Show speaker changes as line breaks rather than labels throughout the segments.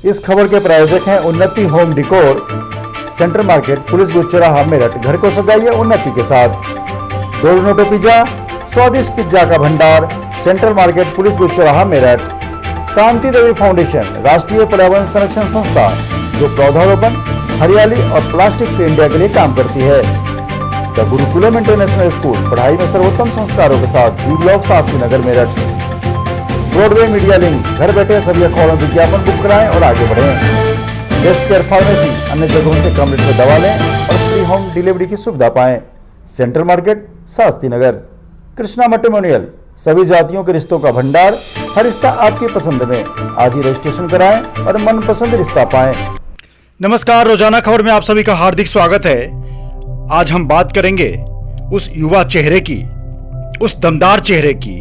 इस खबर के प्रायोजक हैं उन्नति home डिकोर, central market, police booth चौराहा, मेरठ। घर को सजाइए उन्नति के साथ। डोरनोटो पिज्जा, स्वादिष्ट पिज्जा का भंडार, सेंट्रल मार्केट, पुलिस बूथ चौराहा, मेरठ। कांति देवी फाउंडेशन, राष्ट्रीय पर्यावरण संरक्षण संस्था जो पौधारोपण, हरियाली और प्लास्टिक फ्री इंडिया के लिए काम करती है। द गुरुकुलम इंटरनेशनल स्कूल, पढ़ाई में सर्वोत्तम संस्कारों के साथ, जी block, Shastri Nagar, Meerut. Broadway media link, घर बैठे सभी अखबारों में विज्ञापन बुक कराएं और आगे बढ़ें। बेस्ट केयर फार्मेसी, अन्य जगहों से कम रेट में दवा लें और फ्री होम डिलीवरी की सुविधा पाएं। Central market, Shastri Nagar. Krishna matrimonial, सभी जातियों के रिश्तों का भंडार, हर रिश्ता आपकी पसंद में। आज ही रजिस्ट्रेशन कराएं और मनपसंद रिश्ता पाएं।
नमस्कार, रोजाना खबर में आप सभी का हार्दिक स्वागत है। आज हम बात करेंगे उस युवा चेहरे की, उस दमदार चेहरे की,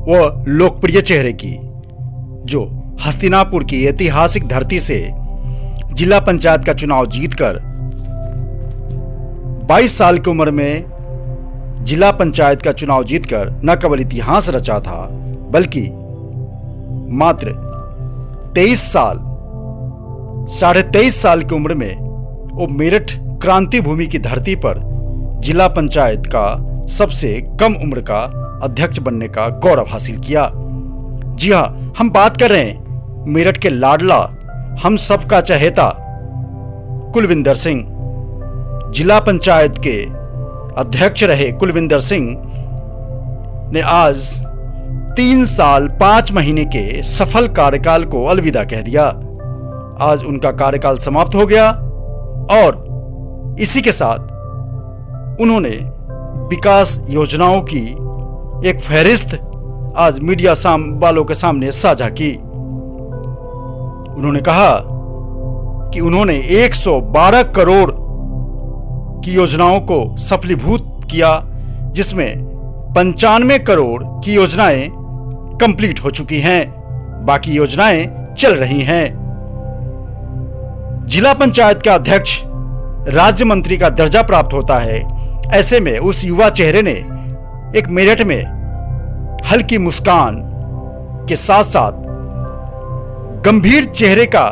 वो लोकप्रिय चेहरे की जो हस्तिनापुर की ऐतिहासिक धरती से जिला पंचायत का चुनाव जीतकर 22 साल की उम्र में जिला पंचायत का चुनाव जीतकर न केवल इतिहास रचा था, बल्कि मात्र 23 साल, 23.5 साल की उम्र में वो मेरठ क्रांति भूमि की धरती पर जिला पंचायत का सबसे कम उम्र का अध्यक्ष बनने का गौरव हासिल किया। जी हां, हम बात कर रहे हैं मेरठ के लाडला, हम सबका चहेता कुलविंदर सिंह। जिला पंचायत के अध्यक्ष रहे कुलविंदर सिंह ने आज 3 साल 5 महीने के सफल कार्यकाल को अलविदा कह दिया। आज उनका कार्यकाल समाप्त हो गया और इसी के साथ उन्होंने विकास योजनाओं की एक फहरिस्त आज मीडिया वालों के सामने साझा की। उन्होंने कहा कि उन्होंने 112 करोड़ की योजनाओं को सफलीभूत किया, जिसमें 95 करोड़ की योजनाएं कंप्लीट हो चुकी हैं, बाकी योजनाएं चल रही हैं। जिला पंचायत का अध्यक्ष राज्य मंत्री का दर्जा प्राप्त होता है। ऐसे में उस युवा चेहरे ने एक मेरठ में हल्की मुस्कान के साथ साथ गंभीर चेहरे का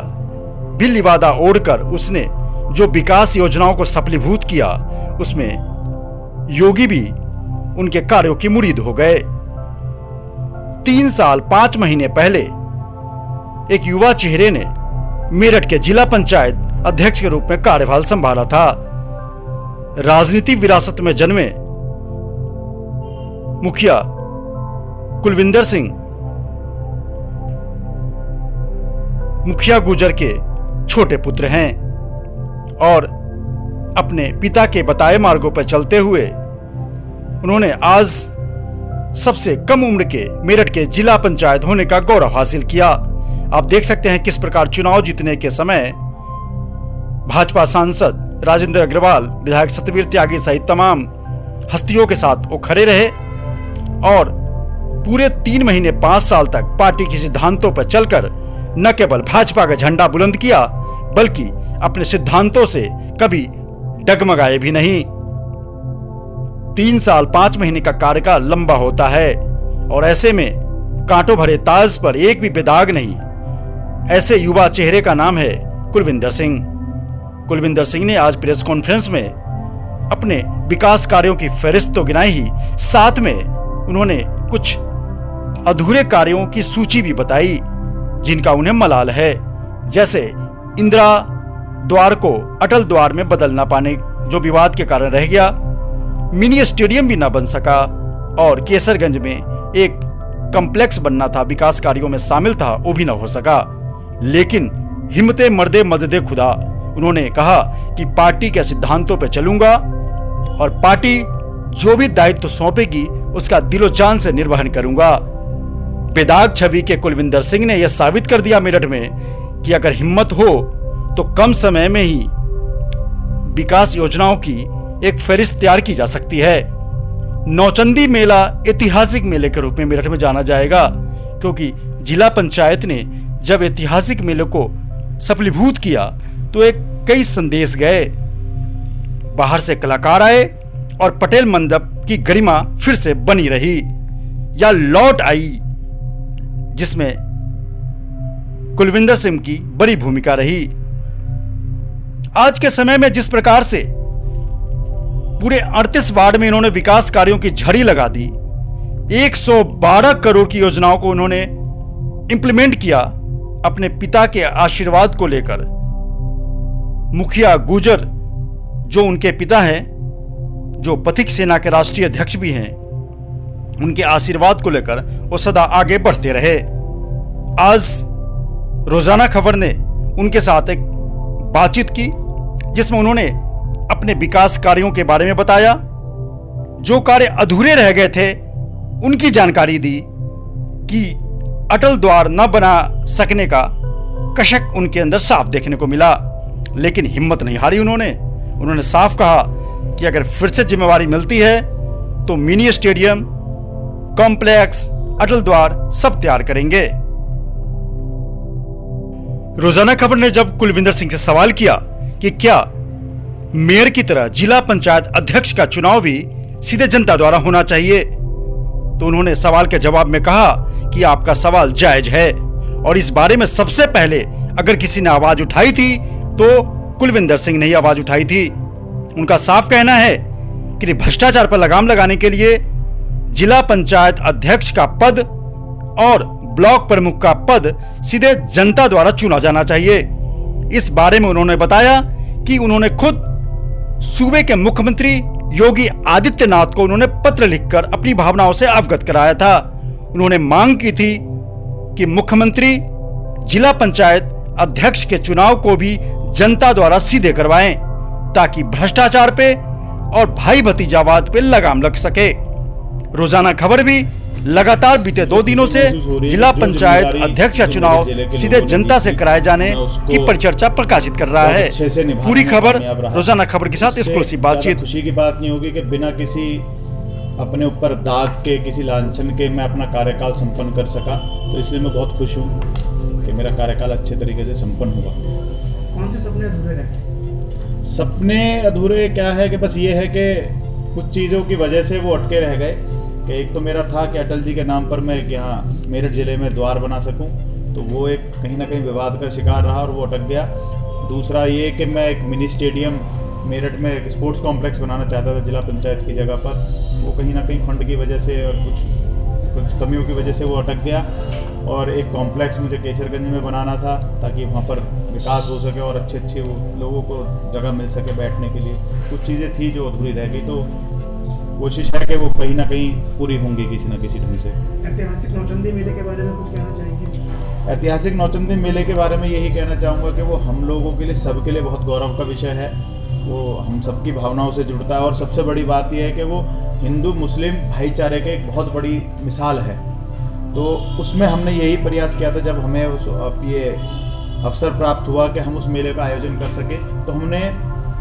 भी लिबादा ओढ़कर उसने जो विकास योजनाओं को सफलीभूत किया, उसमें योगी भी उनके कार्यों की मुरीद हो गए। 3 साल 5 महीने पहले एक युवा चेहरे ने मेरठ के जिला पंचायत अध्यक्ष के रूप में कार्यभार संभाला था। राजनीति विरासत में जन्मे मुखिया कुलविंदर सिंह मुखिया गुजर के छोटे पुत्र हैं और अपने पिता के बताए मार्गों पर चलते हुए उन्होंने आज सबसे कम उम्र के मेरठ के जिला पंचायत होने का गौरव हासिल किया। आप देख सकते हैं किस प्रकार चुनाव जीतने के समय भाजपा सांसद राजेंद्र अग्रवाल, विधायक सतबीर त्यागी सहित तमाम हस्तियों के साथ वो खड़े रहे और पूरे 3 महीने 5 साल तक पार्टी के सिद्धांतों पर चलकर न केवल भाजपा का झंडा बुलंद किया, बल्कि अपने सिद्धांतों से कभी डगमगाए भी नहीं। 3 साल 5 महीने का कार्यकाल लंबा होता है और ऐसे में कांटों भरे ताज पर एक भी बेदाग नहीं। ऐसे युवा चेहरे का नाम है कुलविंदर सिंह। कुलविंदर सिंह ने आज प्रेस कॉन्फ्रेंस में अपने विकास कार्यों की फहरिस्त तो गिनाई ही, साथ में उन्होंने कुछ अधूरे कार्यों की सूची भी बताई जिनका उन्हें मलाल है, जैसे इंदिरा द्वार को अटल द्वार में बदल ना पाने जो विवाद के कारण रह गया, मिनी स्टेडियम भी ना बन सका और केसरगंज में एक कॉम्प्लेक्स बनना था, विकास कार्यों में शामिल था, वो भी ना हो सका। लेकिन हिम्मते मर्दे मददे खुदा, उन्होंने कहा कि पार्टी के सिद्धांतों पर चलूंगा और पार्टी जो भी दायित्व सौंपेगी उसका दिलो जान से निर्वहन करूंगा। बेदाग छवि के कुलविंदर सिंह ने यह साबित कर दिया मेरठ में कि अगर हिम्मत हो तो कम समय में ही विकास योजनाओं की एक फहरिस्त तैयार की जा सकती है। नौचंदी मेला ऐतिहासिक मेले के रूप में मेरठ में जाना जाएगा, क्योंकि जिला पंचायत ने जब ऐतिहासिक मेले को सफलीभूत किया तो एक कई संदेश गए। बाहर से कलाकार आए और पटेल मंडप की गरिमा फिर से बनी रही या लौट आई, जिसमें कुलविंदर सिंह की बड़ी भूमिका रही। आज के समय में जिस प्रकार से पूरे 38 वार्ड में इन्होंने विकास कार्यों की झड़ी लगा दी, 112 करोड़ की योजनाओं को उन्होंने इंप्लीमेंट किया अपने पिता के आशीर्वाद को लेकर। मुखिया गुजर जो उनके पिता हैं, जो पथिक सेना के राष्ट्रीय अध्यक्ष भी हैं, उनके आशीर्वाद को लेकर वो सदा आगे बढ़ते रहे। आज रोजाना खबर ने उनके साथ एक बातचीत की जिसमें उन्होंने अपने विकास कार्यों के बारे में बताया, जो कार्य अधूरे रह गए थे उनकी जानकारी दी कि अटल द्वार न बना सकने का कशक उनके अंदर साफ देखने को मिला, लेकिन हिम्मत नहीं हारी उन्होंने साफ कहा कि अगर फिर से जिम्मेवारी मिलती है तो मिनी स्टेडियम, कॉम्प्लेक्स, अटल द्वार सब तैयार करेंगे। रोजाना खबर ने जब कुलविंदर सिंह से सवाल किया कि क्या मेयर की तरह जिला पंचायत अध्यक्ष का चुनाव भी सीधे जनता द्वारा होना चाहिए, तो उन्होंने सवाल के जवाब में कहा कि आपका सवाल जायज है और इस बारे में सबसे पहले अगर किसी ने आवाज उठाई थी तो कुलविंदर सिंह ने ही आवाज उठाई थी। उनका साफ कहना है कि भ्रष्टाचार पर लगाम लगाने के लिए जिला पंचायत अध्यक्ष का पद और ब्लॉक प्रमुख का पद सीधे जनता द्वारा चुना जाना चाहिए। इस बारे में उन्होंने बताया कि उन्होंने खुद सूबे के मुख्यमंत्री योगी आदित्यनाथ को उन्होंने पत्र लिखकर अपनी भावनाओं से अवगत कराया था। उन्होंने मांग की थी कि मुख्यमंत्री जिला पंचायत अध्यक्ष के चुनाव को भी जनता द्वारा सीधे करवाएं ताकि भ्रष्टाचार पे और भाई भतीजावाद पे लगाम लग सके। रोजाना खबर भी लगातार बीते 2 दिनों से जिला पंचायत अध्यक्ष का चुनाव सीधे जनता से कराए जाने की परिचर्चा प्रकाशित कर रहा है। पूरी खबर रोजाना खबर के साथ एक्सक्लूसिव बातचीत।
खुशी की बात नहीं होगी कि बिना किसी अपने ऊपर दाग के, किसी लांछन के मैं अपना कार्यकाल संपन्न कर सका, तो इसलिए मैं बहुत खुश हूँ कि मेरा कार्यकाल अच्छे तरीके से संपन्न हुआ।
कौन से सपने अधूरे रहे?
सपने अधूरे क्या है कि बस ये है कि कुछ चीज़ों की वजह से वो अटके रह गए। कि एक तो मेरा था कि अटल जी के नाम पर मैं यहाँ मेरठ ज़िले में द्वार बना सकूं, तो वो एक कहीं ना कहीं विवाद का शिकार रहा और वो अटक गया। दूसरा ये कि मैं एक मिनी स्टेडियम मेरठ में एक स्पोर्ट्स कॉम्प्लेक्स बनाना चाहता था जिला पंचायत की जगह पर, वो कहीं ना कहीं फंड की वजह से और कुछ कमियों की वजह से वो अटक गया। और एक कॉम्प्लेक्स मुझे केसरगंज में बनाना था ताकि वहाँ पर विकास हो सके और अच्छे लोगों को जगह मिल सके बैठने के लिए। कुछ चीज़ें थी जो अधूरी रह गई, तो कोशिश है कि वो कहीं ना कहीं पूरी होंगी किसी न किसी ढंग से।
ऐतिहासिक नौचंदी मेले के बारे में कुछ कहना चाहेंगे?
ऐतिहासिक नौचंदी मेले के बारे में यही कहना चाहूँगा कि वो हम लोगों के लिए, सबके लिए बहुत गौरव का विषय है। वो हम सबकी भावनाओं से जुड़ता है और सबसे बड़ी बात यह है कि वो हिंदू मुस्लिम भाईचारे के एक बहुत बड़ी मिसाल है। तो उसमें हमने यही प्रयास किया था जब हमें ये अवसर प्राप्त हुआ कि हम उस मेले का आयोजन कर सके, तो हमने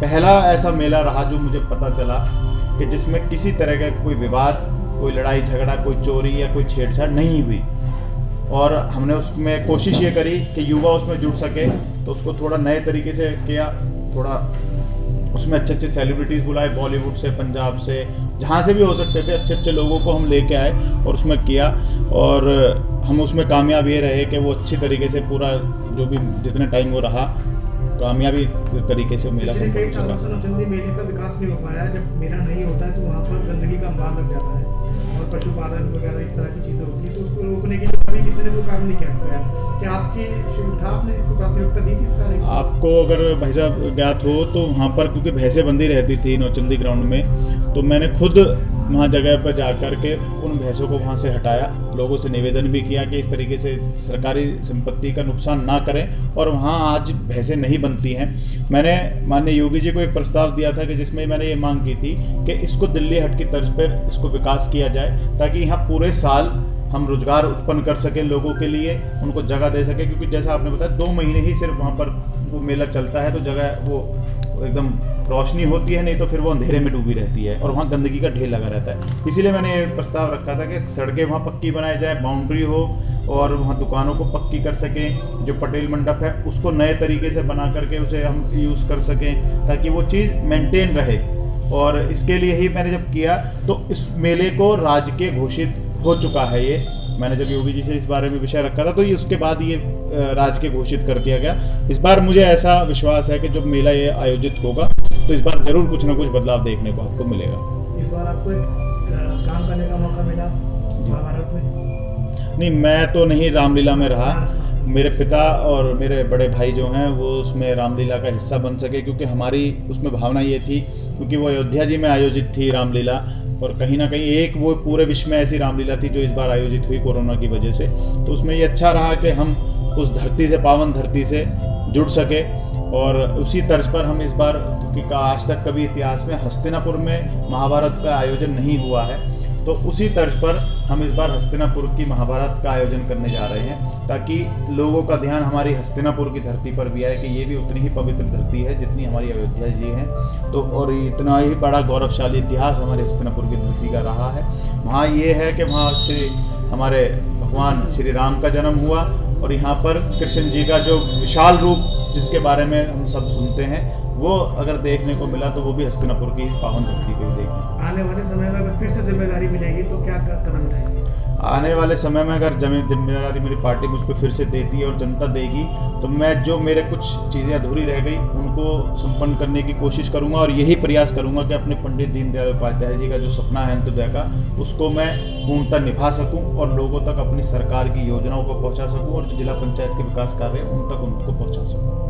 पहला ऐसा मेला रहा जो मुझे पता चला कि जिसमें किसी तरह का कोई विवाद, कोई लड़ाई झगड़ा, कोई चोरी या कोई छेड़छाड़ नहीं हुई। और हमने उसमें कोशिश ये करी कि युवा उसमें जुड़ सके, तो उसको थोड़ा नए तरीके से किया। थोड़ा उसमें अच्छे अच्छे सेलिब्रिटीज़ बुलाए, बॉलीवुड से, पंजाब से, जहाँ से भी हो सकते थे, अच्छे अच्छे लोगों को हम लेके आए और उसमें किया। और हम उसमें कामयाब ये रहे कि वो अच्छी तरीके से पूरा जो भी जितने टाइम वो रहा, कामयाबी तरीके से मेला
कई सालों से नौचंदी मेले का विकास नहीं हो पाया। जब मेला नहीं होता है तो वहाँ पर गंदगी का अंबार लग जाता है और पशुपालन वगैरह इस तरह की चीज़ें होती है, तो उसको रोकने के लिए कभी किसी ने कोई काम नहीं किया है। क्या आपकी आपने इसको प्राथमिकता दी थी इस कार्य को?
आपको अगर भाई साहब ज्ञात हो तो वहाँ पर क्योंकि भैंसें बंधी रहती थी नौचंदी ग्राउंड में, तो मैंने खुद वहाँ जगह पर जा कर के उन भैंसों को वहाँ से हटाया। लोगों से निवेदन भी किया कि इस तरीके से सरकारी संपत्ति का नुकसान ना करें, और वहाँ आज भैंसें नहीं बनती हैं। मैंने माननीय योगी जी को एक प्रस्ताव दिया था कि जिसमें मैंने ये मांग की थी कि इसको दिल्ली हट की तर्ज पर इसको विकास किया जाए ताकि यहाँ पूरे साल हम रोजगार उत्पन्न कर सकें लोगों के लिए, उनको जगह दे सकें। क्योंकि जैसा आपने बताया 2 महीने ही सिर्फ वहाँ पर वो मेला चलता है, तो जगह वो एकदम रोशनी होती है, नहीं तो फिर वो अंधेरे में डूबी रहती है और वहाँ गंदगी का ढेर लगा रहता है। इसीलिए मैंने ये प्रस्ताव रखा था कि सड़कें वहाँ पक्की बनाई जाए, बाउंड्री हो और वहाँ दुकानों को पक्की कर सकें। जो पटेल मंडप है उसको नए तरीके से बना करके उसे हम यूज़ कर सकें ताकि वो चीज़ मेंटेन रहे। और इसके लिए ही मैंने जब किया तो इस मेले को राजकीय घोषित हो चुका है। ये मैंने जब योगी जी से इस बारे में विषय रखा था तो ये उसके बाद ये राज्य घोषित कर दिया गया। इस बार मुझे ऐसा विश्वास है कि जब मेला ये आयोजित होगा तो इस बार जरूर कुछ ना कुछ बदलाव देखने को आपको मिलेगा।
इस बार आपको एक काम करने का मौका मिला महाभारत में?
नहीं, मैं तो नहीं रामलीला में रहा। मेरे पिता और मेरे बड़े भाई जो हैं वो उसमें रामलीला का हिस्सा बन सके, क्योंकि हमारी उसमें भावना ये थी, क्योंकि वो अयोध्या जी में आयोजित थी रामलीला, और कहीं ना कहीं एक वो पूरे विश्व में ऐसी रामलीला थी जो इस बार आयोजित हुई कोरोना की वजह से। तो उसमें ये अच्छा रहा कि हम उस धरती से, पावन धरती से जुड़ सके, और उसी तर्ज पर हम इस बार, क्योंकि आज तक कभी इतिहास में हस्तिनापुर में महाभारत का आयोजन नहीं हुआ है, तो उसी तर्ज पर हम इस बार हस्तिनापुर की महाभारत का आयोजन करने जा रहे हैं, ताकि लोगों का ध्यान हमारी हस्तिनापुर की धरती पर भी आए कि ये भी उतनी ही पवित्र धरती है जितनी हमारी अयोध्या जी है। तो और इतना ही बड़ा गौरवशाली इतिहास हमारे हस्तिनापुर की धरती का रहा है। वहाँ ये है कि वहाँ हमारे भगवान श्री राम का जन्म हुआ, और यहाँ पर कृष्ण जी का जो विशाल रूप जिसके बारे में हम सब सुनते हैं, वो अगर देखने को मिला तो वो भी हस्तिनापुर की इस पावन धरती पे देखें।
आने वाले समय में अगर फिर से जिम्मेदारी मिलेगी तो क्या कदम उठाएंगे?
आने वाले समय में अगर जिम्मेदारी मेरी पार्टी मुझको फिर से देती है और जनता देगी, तो मैं जो मेरे कुछ चीज़ें अधूरी रह गई उनको संपन्न करने की कोशिश करूंगा, और यही प्रयास करूंगा कि अपने पंडित दीनदयाल उपाध्याय जी का जो सपना है अंत्योदय का, उसको मैं पूर्णतः निभा सकूं और लोगों तक अपनी सरकार की योजनाओं को पहुंचा सकूं, और जो जिला पंचायत के विकास कार्य हैं उन तक उनको पहुंचा सकूं।